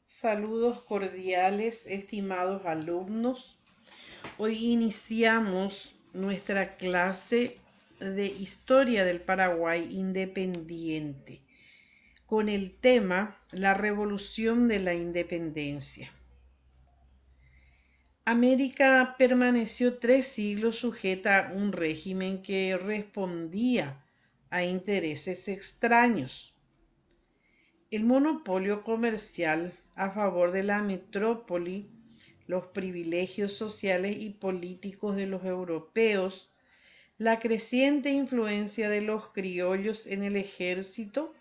Saludos cordiales, estimados alumnos. Hoy iniciamos nuestra clase de Historia del Paraguay Independiente con el tema La Revolución de la Independencia. América permaneció 3 siglos sujeta a un régimen que respondía a intereses extraños. El monopolio comercial a favor de la metrópoli, los privilegios sociales y políticos de los europeos, la creciente influencia de los criollos en el ejército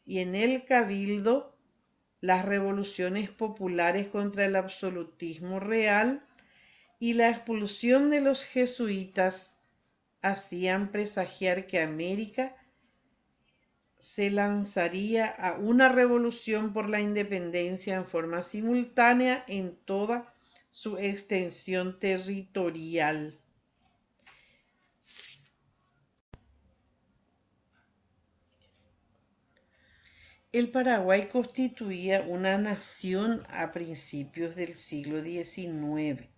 y en el cabildo, las revoluciones populares contra el absolutismo real y la expulsión de los jesuitas hacían presagiar que América se lanzaría a una revolución por la independencia en forma simultánea en toda su extensión territorial. El Paraguay constituía una nación a principios del siglo XIX.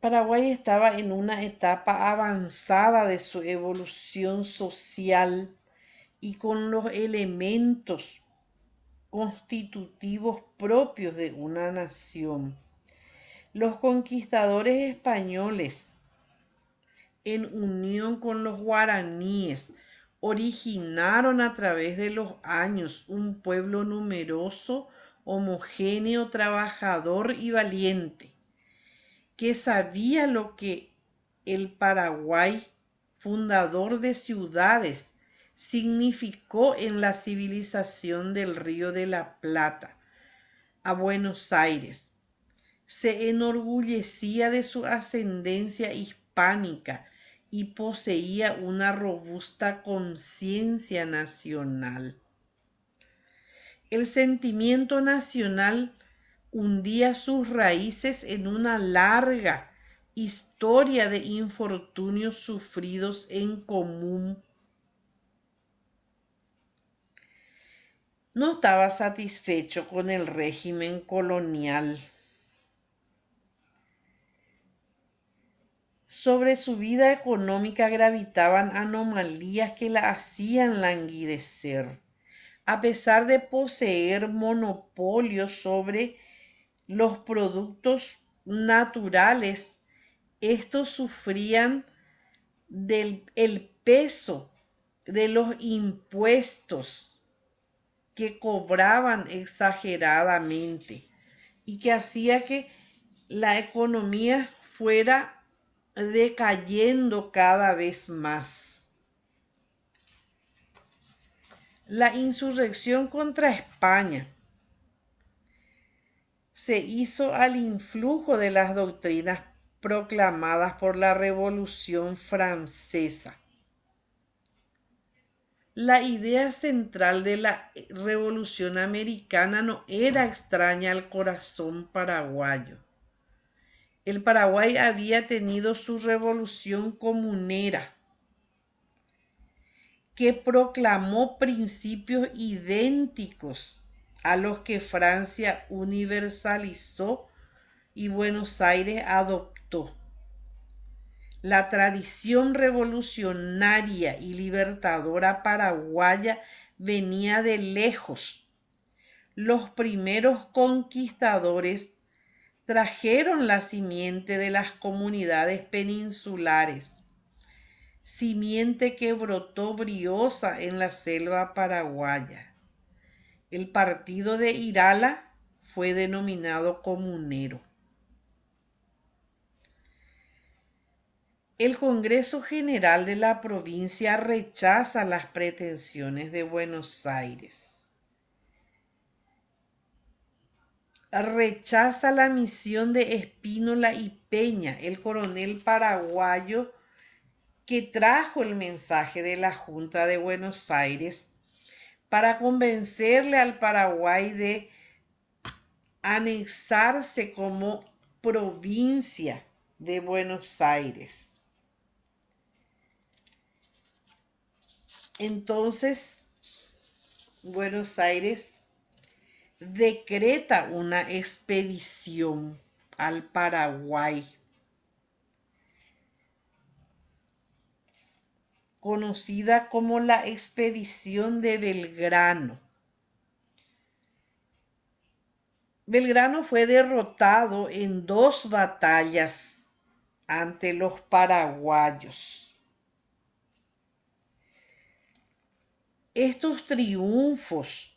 Paraguay estaba en una etapa avanzada de su evolución social y con los elementos constitutivos propios de una nación. Los conquistadores españoles, en unión con los guaraníes, originaron a través de los años un pueblo numeroso, homogéneo, trabajador y valiente, que sabía lo que el Paraguay, fundador de ciudades, significó en la civilización del Río de la Plata a Buenos Aires. Se enorgullecía de su ascendencia hispánica y poseía una robusta conciencia nacional. El sentimiento nacional hundía sus raíces en una larga historia de infortunios sufridos en común. No estaba satisfecho con el régimen colonial. Sobre su vida económica gravitaban anomalías que la hacían languidecer. A pesar de poseer monopolios sobre los productos naturales, estos sufrían el peso de los impuestos que cobraban exageradamente y que hacía que la economía fuera decayendo cada vez más. La insurrección contra España se hizo al influjo de las doctrinas proclamadas por la Revolución Francesa. La idea central de la Revolución Americana no era extraña al corazón paraguayo. El Paraguay había tenido su revolución comunera, que proclamó principios idénticos a los que Francia universalizó y Buenos Aires adoptó. La tradición revolucionaria y libertadora paraguaya venía de lejos. Los primeros conquistadores trajeron la simiente de las comunidades peninsulares, simiente que brotó briosa en la selva paraguaya. El partido de Irala fue denominado comunero. El Congreso General de la provincia rechaza las pretensiones de Buenos Aires. Rechaza la misión de Espínola y Peña, el coronel paraguayo que trajo el mensaje de la Junta de Buenos Aires para convencerle al Paraguay de anexarse como provincia de Buenos Aires. Entonces, Buenos Aires decreta una expedición al Paraguay, conocida como la Expedición de Belgrano. Belgrano fue derrotado en 2 batallas ante los paraguayos. Estos triunfos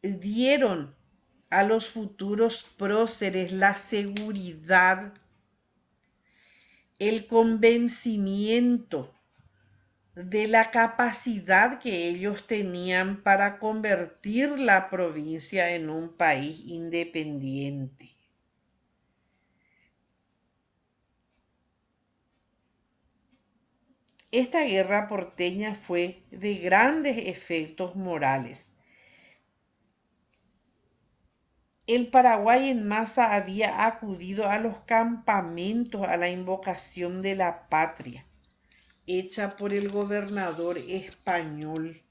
dieron a los futuros próceres la seguridad, el convencimiento de la capacidad que ellos tenían para convertir la provincia en un país independiente. Esta guerra porteña fue de grandes efectos morales. El Paraguay en masa había acudido a los campamentos a la invocación de la patria, hecha por el gobernador español.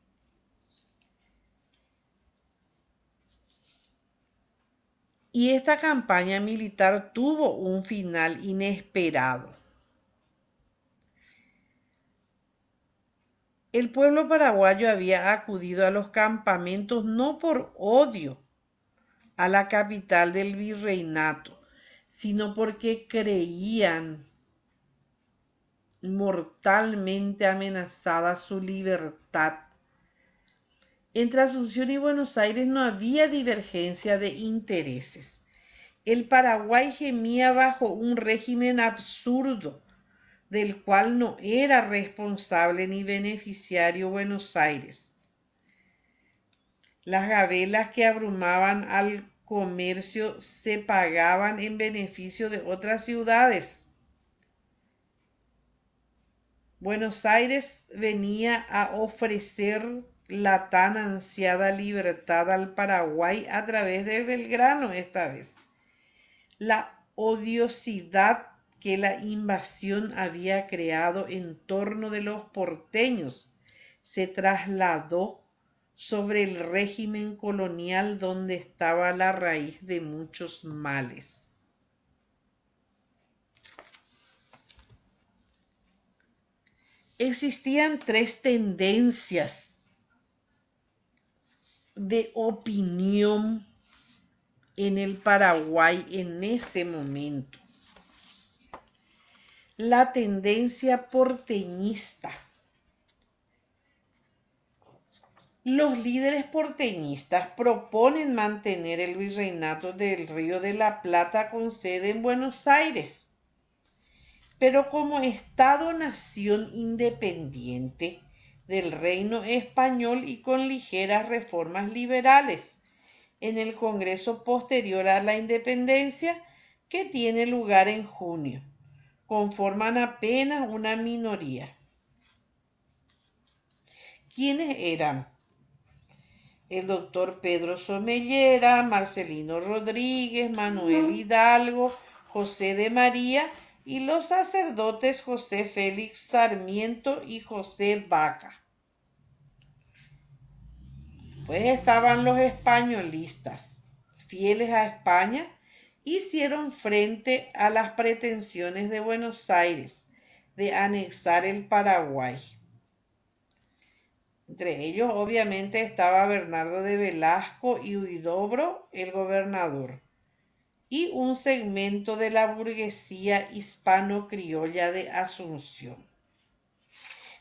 Y esta campaña militar tuvo un final inesperado. El pueblo paraguayo había acudido a los campamentos no por odio a la capital del virreinato, sino porque creían mortalmente amenazada su libertad. Entre Asunción y Buenos Aires no había divergencia de intereses. El Paraguay gemía bajo un régimen absurdo, del cual no era responsable ni beneficiario Buenos Aires. Las gabelas que abrumaban al comercio se pagaban en beneficio de otras ciudades. Buenos Aires venía a ofrecer la tan ansiada libertad al Paraguay a través de Belgrano esta vez. La odiosidad que la invasión había creado en torno de los porteños se trasladó sobre el régimen colonial, donde estaba la raíz de muchos males. Existían 3 tendencias de opinión en el Paraguay en ese momento. La tendencia porteñista. Los líderes porteñistas proponen mantener el virreinato del Río de la Plata con sede en Buenos Aires, pero como Estado-nación independiente del Reino Español y con ligeras reformas liberales en el Congreso posterior a la independencia, que tiene lugar en junio. Conforman apenas una minoría. ¿Quiénes eran? El doctor Pedro Somellera, Marcelino Rodríguez, Manuel Hidalgo, José de María y los sacerdotes José Félix Sarmiento y José Vaca. Pues estaban los españolistas, fieles a España, hicieron frente a las pretensiones de Buenos Aires de anexar el Paraguay. Entre ellos, obviamente, estaba Bernardo de Velasco y Huidobro, el gobernador, y un segmento de la burguesía hispano-criolla de Asunción.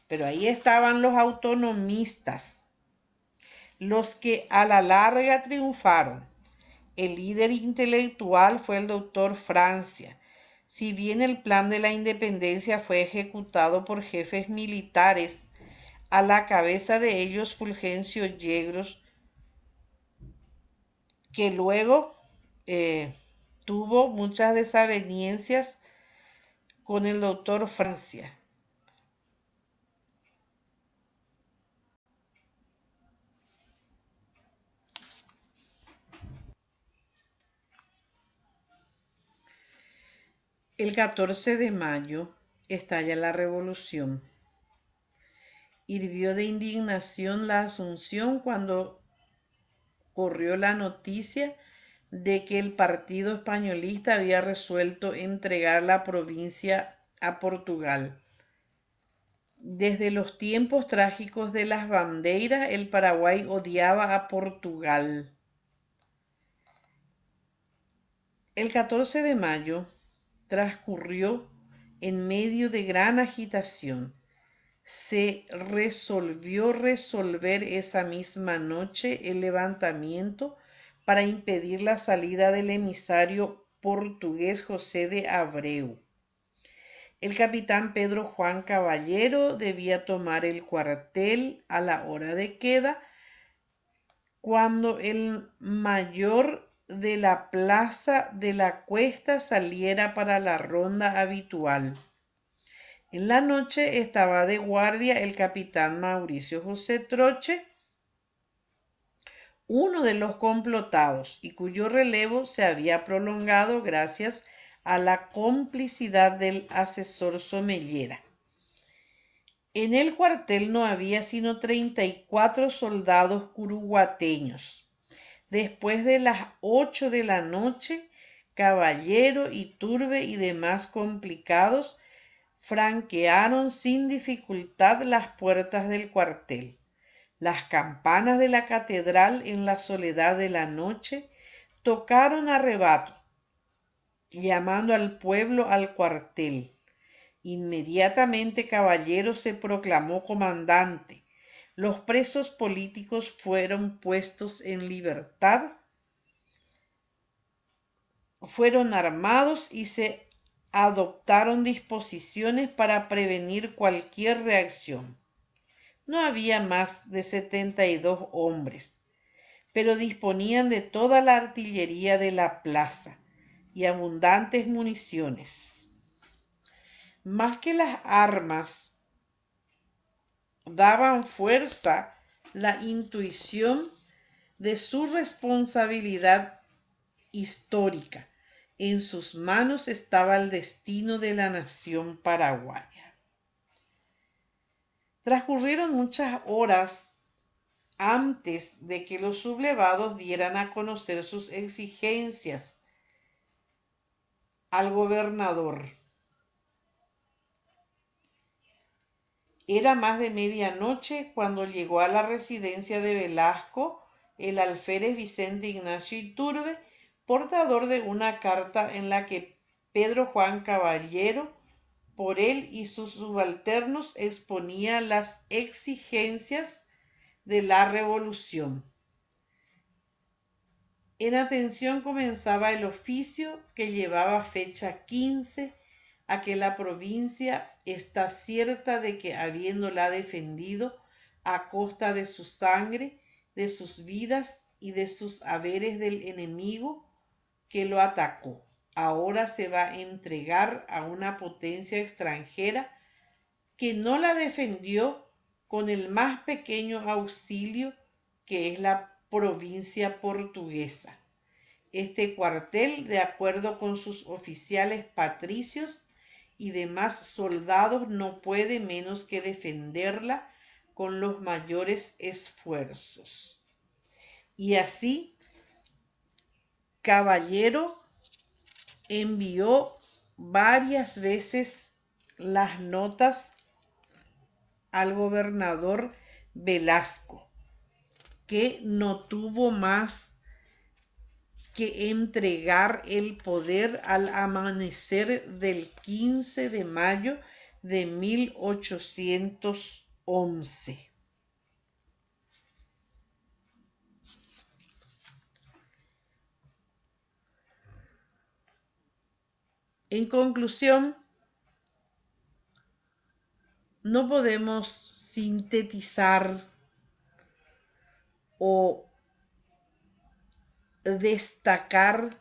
Pero ahí estaban los autonomistas, los que a la larga triunfaron. El líder intelectual fue el doctor Francia. Si bien el plan de la independencia fue ejecutado por jefes militares, a la cabeza de ellos Fulgencio Yegros, que luego tuvo muchas desavenencias con el doctor Francia. El 14 de mayo estalla la revolución hirvió de indignación la Asunción cuando corrió la noticia de que el partido españolista había resuelto entregar la provincia a Portugal. Desde los tiempos trágicos de las bandeiras, el Paraguay odiaba a Portugal. El 14 de mayo transcurrió en medio de gran agitación. Se resolvió resolver esa misma noche el levantamiento para impedir la salida del emisario portugués José de Abreu. El capitán Pedro Juan Caballero debía tomar el cuartel a la hora de queda cuando el mayor de la plaza de la Cuesta saliera para la ronda habitual. En la noche estaba de guardia el capitán Mauricio José Troche, uno de los complotados, y cuyo relevo se había prolongado gracias a la complicidad del asesor Somellera. En el cuartel no había sino 34 soldados curuguateños. Después de las 8 de la noche, Caballero, Iturbe y demás complicados franquearon sin dificultad las puertas del cuartel. Las campanas de la catedral en la soledad de la noche tocaron a rebato, llamando al pueblo al cuartel. Inmediatamente Caballero se proclamó comandante. Los presos políticos fueron puestos en libertad, fueron armados y se adoptaron disposiciones para prevenir cualquier reacción. No había más de 72 hombres, pero disponían de toda la artillería de la plaza y abundantes municiones. Más que las armas, daban fuerza la intuición de su responsabilidad histórica. En sus manos estaba el destino de la nación paraguaya. Transcurrieron muchas horas antes de que los sublevados dieran a conocer sus exigencias al gobernador. Era más de medianoche cuando llegó a la residencia de Velasco el alférez Vicente Ignacio Iturbe, portador de una carta en la que Pedro Juan Caballero, por él y sus subalternos, exponía las exigencias de la revolución. En atención comenzaba el oficio que llevaba fecha 15 a que la provincia está cierta de que habiéndola defendido a costa de su sangre, de sus vidas y de sus haberes del enemigo que lo atacó, ahora se va a entregar a una potencia extranjera que no la defendió con el más pequeño auxilio, que es la provincia portuguesa. Este cuartel, de acuerdo con sus oficiales patricios y demás soldados, no puede menos que defenderla con los mayores esfuerzos. Y así, Caballero envió varias veces las notas al gobernador Velasco, que no tuvo más que entregar el poder al amanecer del 15 de mayo de 1811. En conclusión, no podemos sintetizar o destacar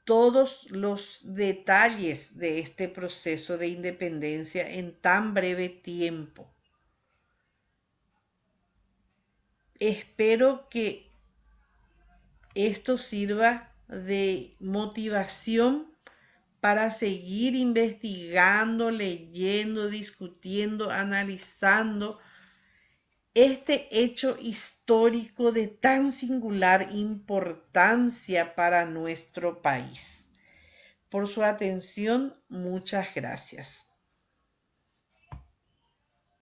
todos los detalles de este proceso de independencia en tan breve tiempo. Espero que esto sirva de motivación para seguir investigando, leyendo, discutiendo, analizando este hecho histórico de tan singular importancia para nuestro país. Por su atención, muchas gracias.